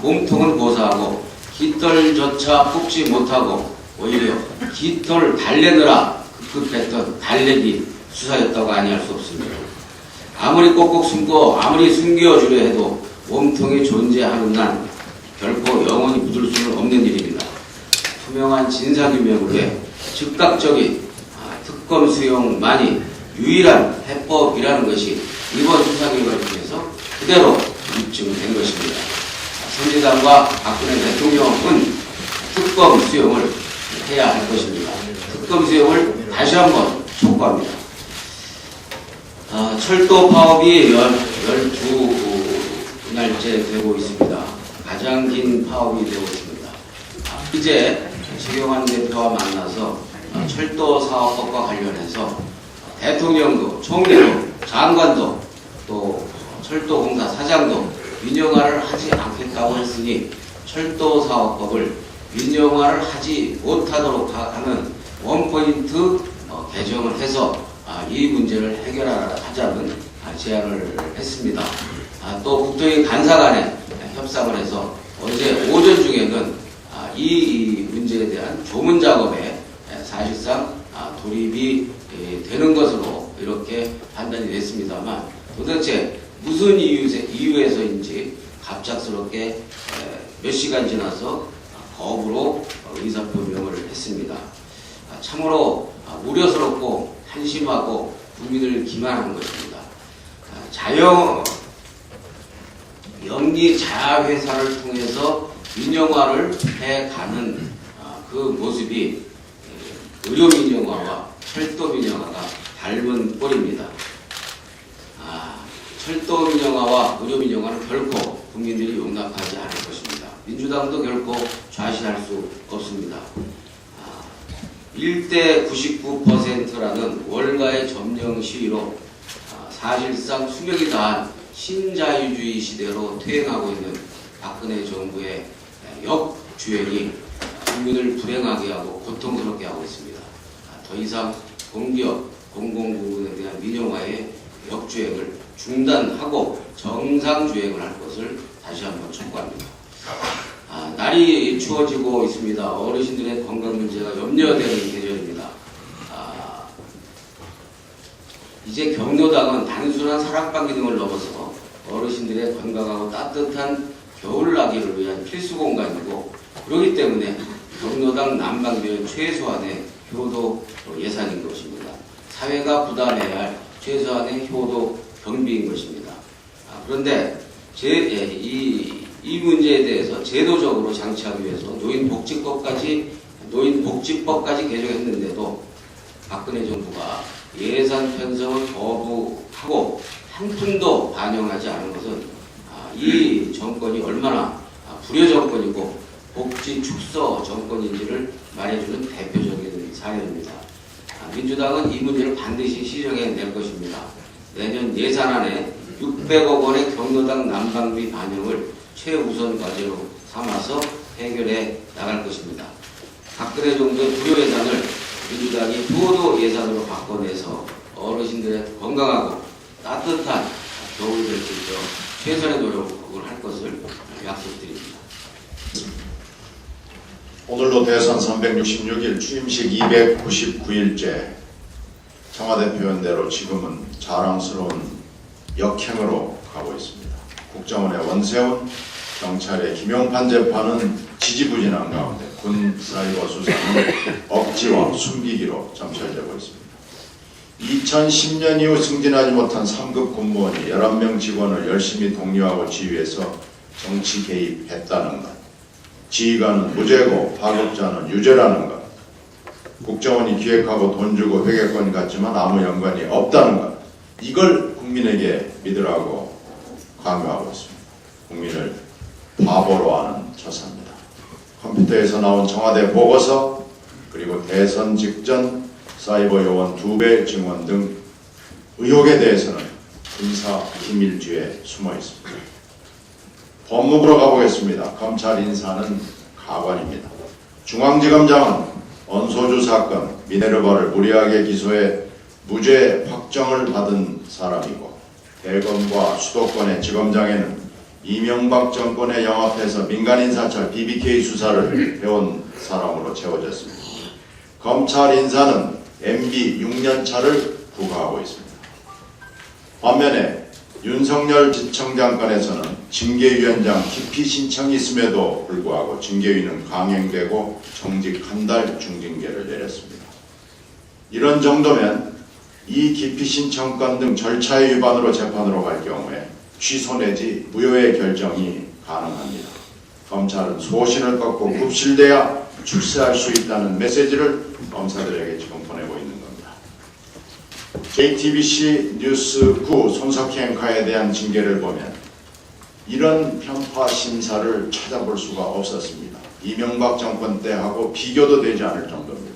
몸통은 고사하고 깃털조차 뽑지 못하고 오히려 깃털 달래느라 급급했던 달래기 수사였다고 아니할 수 없습니다. 아무리 꼭꼭 숨고 아무리 숨겨주려 해도 몸통이 존재하는 난 결코 영원히 묻을 수는 없는 일입니다. 투명한 진상규명을 위해 즉각적인 특검 수용만이 유일한 해법이라는 것이 이번 수사결과를 통해서 그대로 입증된 것입니다. 새누리당과 박근혜 대통령은 특검 수용을 해야 할 것입니다. 특검 수용을 다시 한번 촉구합니다. 철도 파업이 12날째 되고 있습니다. 가장 긴 파업이 되고 있습니다. 이제 최경환 대표와 만나서 철도 사업법과 관련해서 대통령도, 총리도, 장관도, 또 철도공사 사장도 민영화를 하지 않겠다고 했으니 철도 사업법을 민영화를 하지 못하도록 하는 원포인트 개정을 해서 이 문제를 해결하자는 제안을 했습니다. 또 국토인 간사 간에 협상을 해서 어제 오전 중에는 이 문제에 대한 조문 작업에 사실상 돌입이 되는 것으로 이렇게 판단이 됐습니다만 도대체 무슨 이유에서인지 갑작스럽게 몇 시간 지나서 거부로 의사표명을 했습니다. 참으로 우려스럽고 한심하고 국민을 기만하는 것입니다. 연기 자회사를 통해서 민영화를 해가는 그 모습이 의료 민영화와 철도 민영화가 닮은 꼴입니다. 철도 민영화와 의료 민영화는 결코 국민들이 용납하지 않을 것입니다. 민주당도 결코 좌시할 수 없습니다. 1대 99%라는 월가의 점령 시위로 사실상 수명이 다한 신자유주의 시대로 퇴행하고 있는 박근혜 정부의 역주행이 국민을 불행하게 하고 고통스럽게 하고 있습니다. 더 이상 공기업, 공공부문에 대한 민영화의 역주행을 중단하고 정상주행을 할 것을 다시 한번 촉구합니다. 날이 추워지고 있습니다. 어르신들의 건강 문제가 염려되는 계절입니다. 이제 경로당은 단순한 사랑방 기능을 넘어서 어르신들의 건강하고 따뜻한 겨울나기를 위한 필수 공간이고 그렇기 때문에 경로당 난방비는 최소한의 효도 예산인 것입니다. 사회가 부담해야 할 최소한의 효도 경비인 것입니다. 그런데 이 문제에 대해서 제도적으로 장치하기 위해서 노인복지법까지 개정했는데도 박근혜 정부가 예산 편성을 거부하고 한 푼도 반영하지 않은 것은 이 정권이 얼마나 불효 정권이고 복지 축소 정권인지를 말해주는 대표적인 사례입니다. 민주당은 이 문제를 반드시 시정해낼 것입니다. 내년 예산안에 600억 원의 경로당 난방비 반영을 최우선 과제로 삼아서 해결해 나갈 것입니다. 박근혜 정부의 불효 예산을 민주당이 효도 예산으로 바꿔내서 어르신들의 건강하고 따뜻한 겨울을 될 수 있도록 최선의 노력을 할 것을 약속드립니다. 오늘로 대선 366일 취임식 299일째 청와대 표현대로 지금은 자랑스러운 역행으로 가고 있습니다. 국정원의 원세훈, 경찰의 김용판 재판은 지지부진한 가운데 군 사이버 수사는 억지와 숨기기로 점철되고 있습니다. 2010년 이후 승진하지 못한 3급 공무원이 11명 직원을 열심히 독려하고 지휘해서 정치 개입했다는 것, 지휘관은 무죄고 파급자는 유죄라는 것, 국정원이 기획하고 돈 주고 회계권 갖지만 아무 연관이 없다는 것, 이걸 국민에게 믿으라고 강요하고 있습니다. 국민을 바보로 하는 처사입니다. 컴퓨터에서 나온 청와대 보고서 그리고 대선 직전 사이버 요원 2배 증언 등 의혹에 대해서는 군사 기밀주에 숨어 있습니다. 법무부로 가보겠습니다. 검찰 인사는 가관입니다. 중앙지검장은 언소주 사건 미네르바를 무리하게 기소해 무죄 확정을 받은 사람이고 대검과 수도권의 지검장에는 이명박 정권에 영합해서 민간인사찰 BBK 수사를 해온 사람으로 채워졌습니다. 검찰 인사는 MB 6년차를 부과하고 있습니다. 반면에 윤석열 지청장 건에서는 징계위원장 기피 신청이 있음에도 불구하고 징계위는 강행되고 정직 한 달 중징계를 내렸습니다. 이런 정도면 이 기피 신청권 등 절차의 위반으로 재판으로 갈 경우에 취소 내지 무효의 결정이 가능합니다. 검찰은 소신을 꺾고 급실돼야 출세할 수 있다는 메시지를 검사들에게 지금 보내고 있는 겁니다. JTBC 뉴스 9 손석희 앵커에 대한 징계를 보면 이런 편파 심사를 찾아볼 수가 없었습니다. 이명박 정권 때하고 비교도 되지 않을 정도입니다.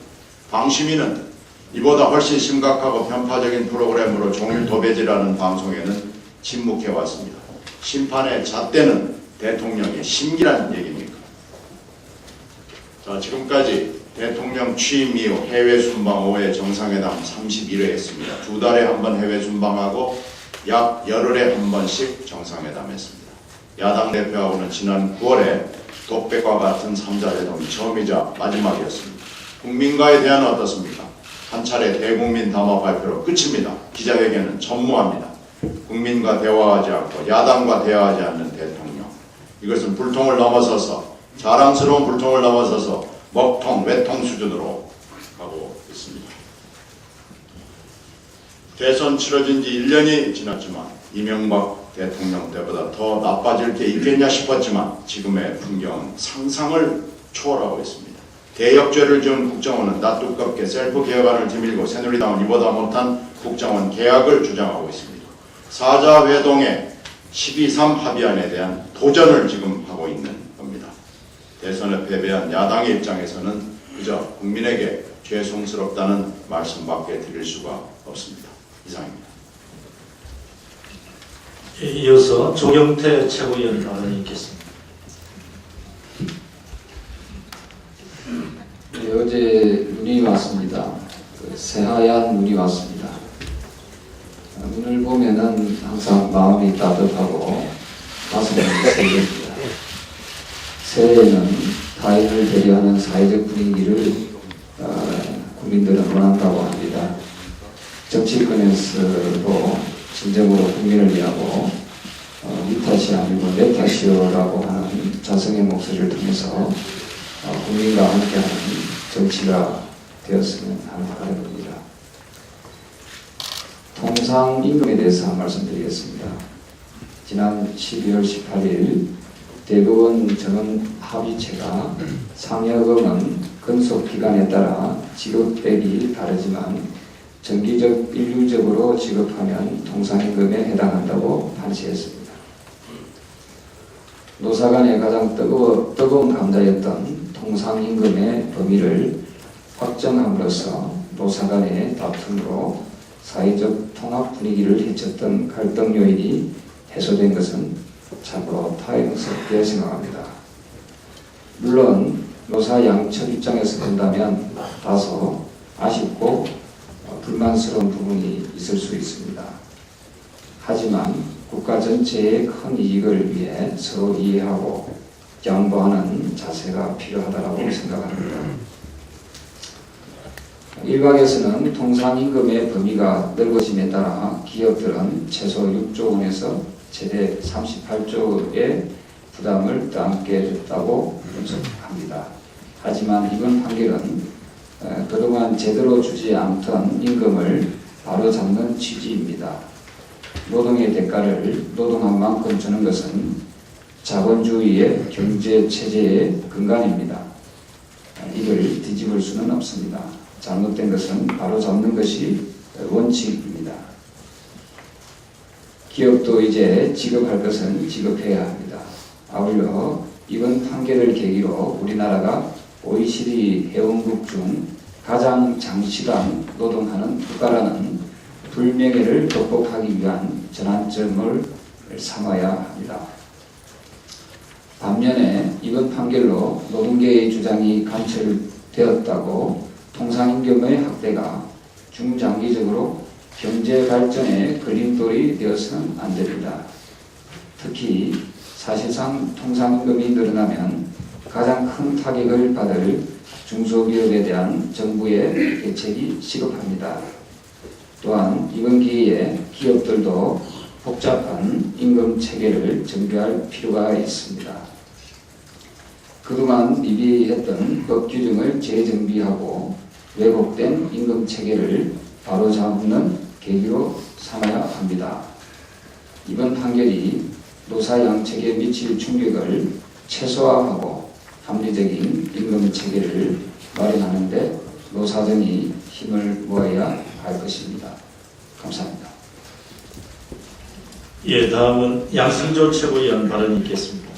방심위는 이보다 훨씬 심각하고 편파적인 프로그램으로 종일 도배질하는 방송에는 침묵해 왔습니다. 심판의 잣대는 대통령의 심기란 얘기입니까? 자, 지금까지 대통령 취임 이후 해외 순방 5회 정상회담 31회 했습니다. 2달에 한 번 해외 순방하고 약 열흘에 한 번씩 정상회담 했습니다. 야당 대표하고는 지난 9월에 독백과 같은 3자 회동이 처음이자 마지막이었습니다. 국민과의 대화는 어떻습니까? 한 차례 대국민 담화 발표로 끝입니다. 기자회견은 전무합니다. 국민과 대화하지 않고 야당과 대화하지 않는 대통령. 이것은 불통을 넘어서서 자랑스러운 불통을 넘어서서 먹통, 외통 수준으로 가고 있습니다. 대선 치러진 지 1년이 지났지만 이명박 대통령 때보다 더 나빠질 게 있겠냐 싶었지만 지금의 풍경은 상상을 초월하고 있습니다. 대역죄를 지은 국정원은 낯두껍게 셀프 개혁안을 뒤밀고 새누리당은 이보다 못한 국정원 개혁을 주장하고 있습니다. 사자회동의 12.3 합의안에 대한 도전을 지금 하고 있는 겁니다. 대선에 패배한 야당의 입장에서는 그저 국민에게 죄송스럽다는 말씀밖에 드릴 수가 없습니다. 이상입니다. 이어서 조경태 최고위원 발언이 있겠습니다. 네, 어제 눈이 왔습니다. 새하얀 눈이 왔습니다. 눈을 보면은 항상 마음이 따뜻하고 가슴이 설렙니다. 새해에는 타인을 배려하는 사회적 분위기를 국민들은 원한다고 합니다. 정치권에서도 진정으로 국민을 위하고 니 탓이 아니고 내 탓이요라고 하는 자성의 목소리를 통해서 국민과 함께하는 정치가 되었으면 하는 바람입니다. 통상임금에 대해서 말씀드리겠습니다. 지난 12월 18일 대법원 전원 합의체가 상여금은 근속기간에 따라 지급액이 다르지만 정기적 일률적으로 지급하면 통상임금에 해당한다고 판시했습니다. 노사 간의 가장 뜨거운 감자였던 통상임금의 범위를 확정함으로써 노사 간의 다툼으로 사회적 통합 분위기를 해쳤던 갈등 요인이 해소된 것은 참으로 다행스럽게 생각합니다. 물론 노사 양측 입장에서 본다면 다소 아쉽고 불만스러운 부분이 있을 수 있습니다. 하지만 국가 전체의 큰 이익을 위해 서로 이해하고 양보하는 자세가 필요하다고 생각합니다. 일각에서는 통상임금의 범위가 넓어짐에 따라 기업들은 최소 6조 원에서 최대 38조의 부담을 떠안게 됐다고 분석합니다. 하지만 이번 판결은 그동안 제대로 주지 않던 임금을 바로잡는 취지입니다. 노동의 대가를 노동한 만큼 주는 것은 자본주의의 경제체제의 근간입니다. 이걸 뒤집을 수는 없습니다. 잘못된 것은 바로잡는 것이 원칙입니다. 기업도 이제 지급할 것은 지급해야 합니다. 아울러 이번 판결을 계기로 우리나라가 OECD 회원국 중 가장 장시간 노동하는 국가라는 불명예를 극복하기 위한 전환점을 삼아야 합니다. 반면에 이번 판결로 노동계의 주장이 관철되었다고 통상임금의 확대가 중장기적으로 경제 발전에 걸림돌이 되어서는 안 됩니다. 특히 사실상 통상임금이 늘어나면 가장 큰 타격을 받을 중소기업에 대한 정부의 대책이 시급합니다. 또한 이번 기회에 기업들도 복잡한 임금 체계를 정비할 필요가 있습니다. 그동안 미비했던 법 규정을 재정비하고 왜곡된 임금 체계를 바로잡는 계기로 삼아야 합니다. 이번 판결이 노사 양측에 미칠 충격을 최소화하고 합리적인 임금 체계를 마련하는 데 노사정이 힘을 모아야 할 것입니다. 감사합니다. 예, 다음은 양승조 최고위원 발언이 있겠습니다.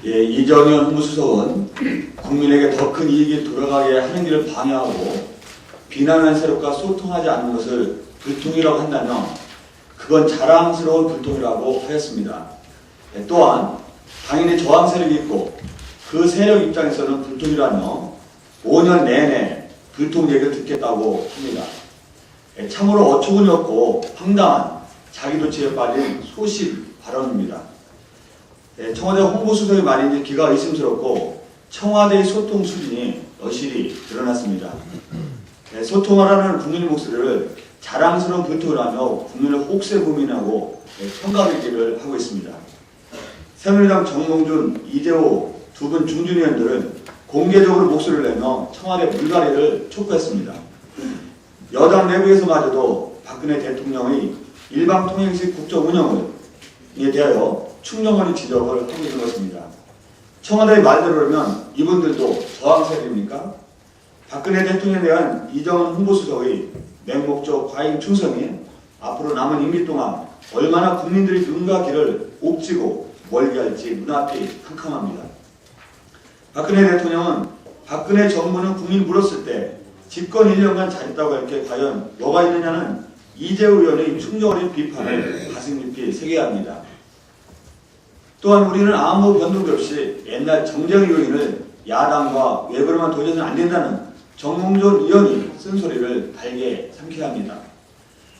예, 이정현 홍보수석은 국민에게 더 큰 이익이 돌아가게 하는 일을 방해하고 비난하는 세력과 소통하지 않는 것을 불통이라고 한다면 그건 자랑스러운 불통이라고 하였습니다. 예, 또한 당연히 저항 세력이 있고 그 세력 입장에서는 불통이라며 5년 내내 불통 얘기를 듣겠다고 합니다. 예, 참으로 어처구니 없고 황당한 자기도취에 빠진 소식 발언입니다. 청와대 홍보수석의 말인지 귀가 의심스럽고 청와대의 소통 수준이 여실히 드러났습니다. 소통하라는 국민의 목소리를 자랑스러운 불통을 하며 국민을 혹세무민하고 평가받기를 하고 있습니다. 새누리당 정몽준, 이재호 두 분 중진위원들은 공개적으로 목소리를 내며 청와대 물갈이를 촉구했습니다. 여당 내부에서마저도 박근혜 대통령의 일방통행식 국정 운영에 대하여 충격적인 지적을 하고 있는 것입니다. 청와대의 말대로라면 이분들도 저항세력입니까? 박근혜 대통령에 대한 이정은 홍보수석의 맹목적 과잉 충성이 앞으로 남은 임기 동안 얼마나 국민들의 눈과 귀를 옥죄고 멀게 할지 눈앞이 캄캄합니다. 박근혜 대통령은 박근혜 정부는 국민 물었을 때 집권 1년간 잘했다고 할 게 과연 뭐가 있느냐는 이재호 의원의 충격적인 비판을 가슴 깊이 새겨야 합니다. 또한 우리는 아무 변동도 없이 옛날 정쟁 요인을 야당과 외부로만 돌려서는 안 된다는 정몽준 의원이 쓴소리를 달게 삼켜야 합니다.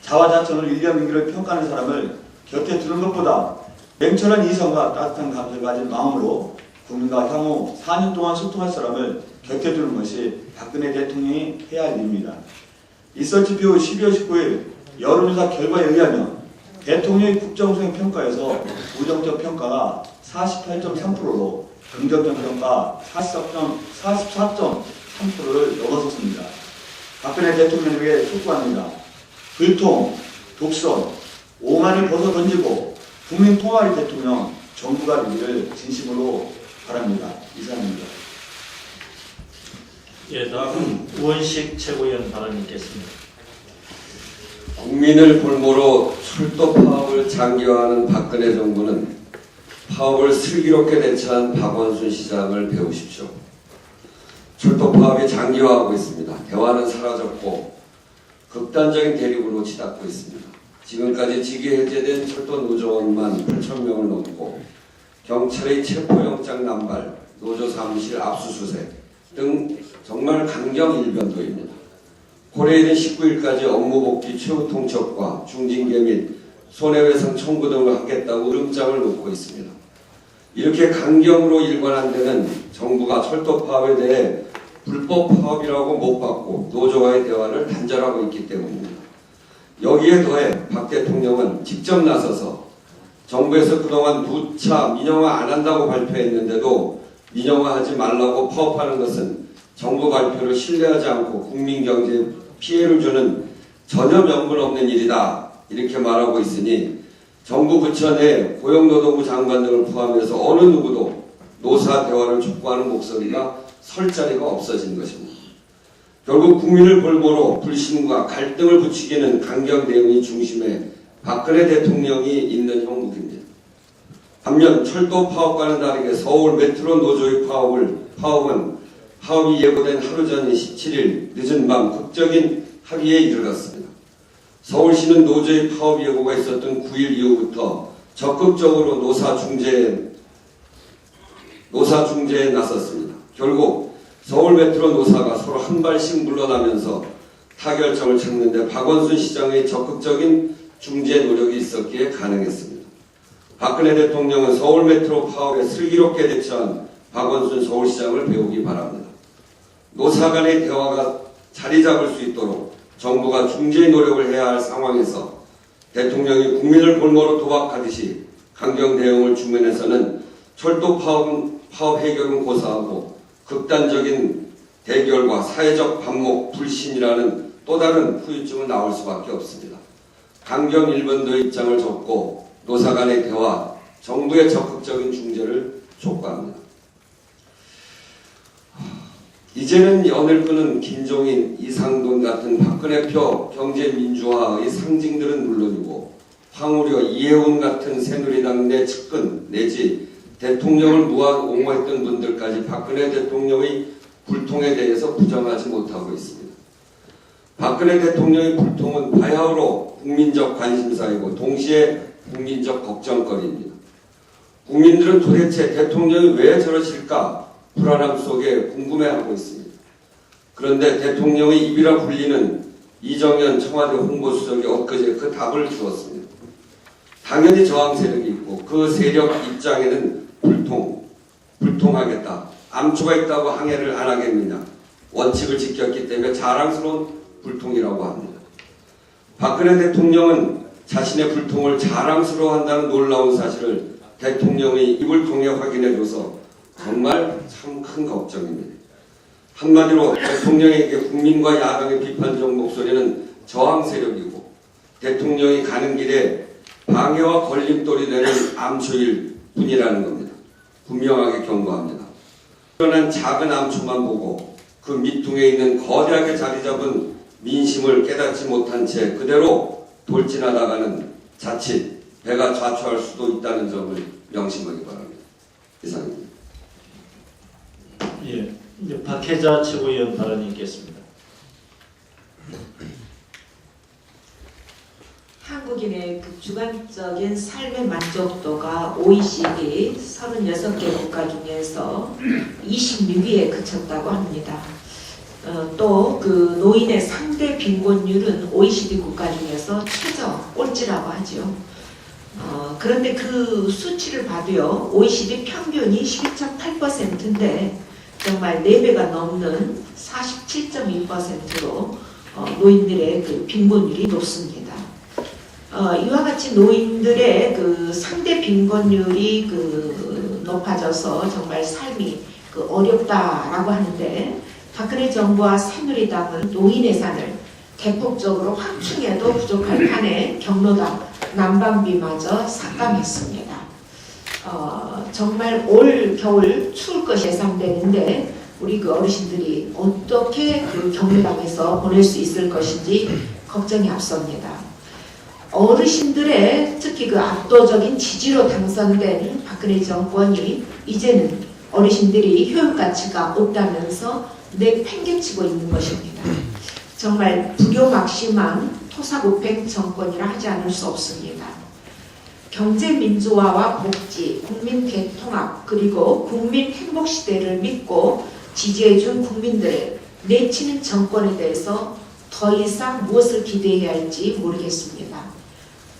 자화자찬으로 1년 임기를 평가하는 사람을 곁에 두는 것보다 냉철한 이성과 따뜻한 감정을 가진 마음으로 국민과 향후 4년 동안 소통할 사람을 곁에 두는 것이 박근혜 대통령이 해야 할 일입니다. 있었지표 12월 19일 여론조사 결과에 의하면 대통령의 국정수행 평가에서 부정적 평가가 48.3%로 긍정적 평가 44.3%를 넘어섰습니다. 박근혜 대통령에게 촉구합니다. 불통, 독선, 오만을 벗어 던지고 국민 통합의 대통령 정부가 되기를 진심으로 바랍니다. 이상입니다. 예, 다음은 우원식 최고위원 발언이 있겠습니다. 국민을 볼모로 철도 파업을 장기화하는 박근혜 정부는 파업을 슬기롭게 대처한 박원순 시장을 배우십시오. 철도 파업이 장기화하고 있습니다. 대화는 사라졌고 극단적인 대립으로 치닫고 있습니다. 지금까지 직위 해제된 철도 노조원만 8,000명을 넘고 경찰의 체포영장 남발, 노조 사무실 압수수색 등 정말 강경 일변도입니다. 고려일은 19일까지 업무 복귀 최후 통첩과 중징계 및 손해배상 청구 등을 하겠다고 으름장을 놓고 있습니다. 이렇게 강경으로 일관한 데는 정부가 철도 파업에 대해 불법 파업이라고 못 받고 노조와의 대화를 단절하고 있기 때문입니다. 여기에 더해 박 대통령은 직접 나서서 정부에서 그동안 누차 민영화 안 한다고 발표했는데도 민영화하지 말라고 파업하는 것은 정부 발표를 신뢰하지 않고 국민 경제에 피해를 주는 전혀 명분 없는 일이다 이렇게 말하고 있으니 정부 부처 내 고용노동부 장관 등을 포함해서 어느 누구도 노사 대화를 촉구하는 목소리가 설 자리가 없어진 것입니다. 결국 국민을 볼모로 불신과 갈등을 부추기는 강경 내용이 중심에 박근혜 대통령이 있는 형국입니다. 반면 철도 파업과는 다르게 서울 메트로 노조의 파업은 파업이 예고된 하루 전인 17일 늦은 밤 극적인 합의에 이르렀습니다. 서울시는 노조의 파업 예고가 있었던 9일 이후부터 적극적으로 노사 중재에 나섰습니다. 결국 서울 메트로 노사가 서로 한 발씩 물러나면서 타결점을 찾는데 박원순 시장의 적극적인 중재 노력이 있었기에 가능했습니다. 박근혜 대통령은 서울 메트로 파업에 슬기롭게 대처한 박원순 서울시장을 배우기 바랍니다. 노사 간의 대화가 자리 잡을 수 있도록 정부가 중재 노력을 해야 할 상황에서 대통령이 국민을 볼모로 도박하듯이 강경 대응을 주면에서는 철도 파업 해결은 고사하고 극단적인 대결과 사회적 반목 불신이라는 또 다른 후유증은 나올 수밖에 없습니다. 강경 일본도의 입장을 접고 노사 간의 대화, 정부의 적극적인 중재를 촉구합니다. 이제는 연을 끄는 김종인, 이상돈 같은 박근혜표 경제민주화의 상징들은 물론이고 황우려, 이해운 같은 새누리당 내 측근 내지 대통령을 무한 옹호했던 분들까지 박근혜 대통령의 불통에 대해서 부정하지 못하고 있습니다. 박근혜 대통령의 불통은 바야흐로 국민적 관심사이고 동시에 국민적 걱정거리입니다. 국민들은 도대체 대통령이 왜 저러실까 불안함 속에 궁금해하고 있습니다. 그런데 대통령의 입이라 불리는 이정현 청와대 홍보수석이 엊그제 그 답을 주었습니다. 당연히 저항 세력이 있고 그 세력 입장에는 불통하겠다. 암초가 있다고 항해를 안 하겠느냐. 원칙을 지켰기 때문에 자랑스러운 불통이라고 합니다. 박근혜 대통령은 자신의 불통을 자랑스러워한다는 놀라운 사실을 대통령의 입을 통해 확인해줘서 정말 참 큰 걱정입니다. 한마디로 대통령에게 국민과 야당의 비판적 목소리는 저항 세력이고 대통령이 가는 길에 방해와 걸림돌이 되는 암초일 뿐이라는 겁니다. 분명하게 경고합니다. 그러나 작은 암초만 보고 그 밑둥에 있는 거대하게 자리 잡은 민심을 깨닫지 못한 채 그대로 돌진하다가는 자칫 배가 좌초할 수도 있다는 점을 명심하기 바랍니다. 이상입니다. 예, 이제 박혜자 최고위원 발언이 있겠습니다. 한국인의 그 주관적인 삶의 만족도가 OECD 36개 국가 중에서 26위에 그쳤다고 합니다. 또 그 노인의 상대 빈곤율은 OECD 국가 중에서 최저 꼴찌라고 하죠. 그런데 그 수치를 봐도요, OECD 평균이 12.8%인데 정말 4배가 넘는 47.2%로 노인들의 그 빈곤율이 높습니다. 이와 같이 노인들의 그 상대 빈곤율이 그 높아져서 정말 삶이 그 어렵다라고 하는데 박근혜 정부와 새누리당은 노인 예산을 대폭적으로 확충해도 부족할 판에 경로당 난방비마저 삭감했습니다. 정말 올 겨울 추울 것이 예상되는데 우리 그 어르신들이 어떻게 그 경로당에서 보낼 수 있을 것인지 걱정이 앞섭니다. 어르신들의 특히 그 압도적인 지지로 당선된 박근혜 정권이 이제는 어르신들이 효용가치가 없다면서 내팽개치고 있는 것입니다. 정말 불효막심한 토사구팽 정권이라 하지 않을 수 없습니다. 경제민주화와 복지, 국민 대통합, 그리고 국민 행복시대를 믿고 지지해준 국민들의 내치는 정권에 대해서 더 이상 무엇을 기대해야 할지 모르겠습니다.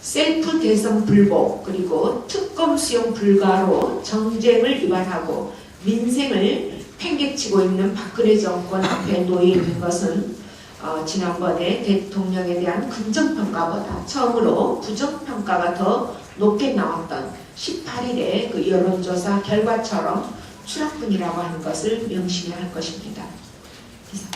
셀프 대선 불복, 그리고 특검 수용 불가로 정쟁을 위반하고 민생을 팽개치고 있는 박근혜 정권 앞에 놓여 있는 것은 지난번에 대통령에 대한 긍정평가보다 처음으로 부정평가가 더 높게 나왔던 18일의 그 여론조사 결과처럼 추락뿐이라고 하는 것을 명심해야 할 것입니다. 이상.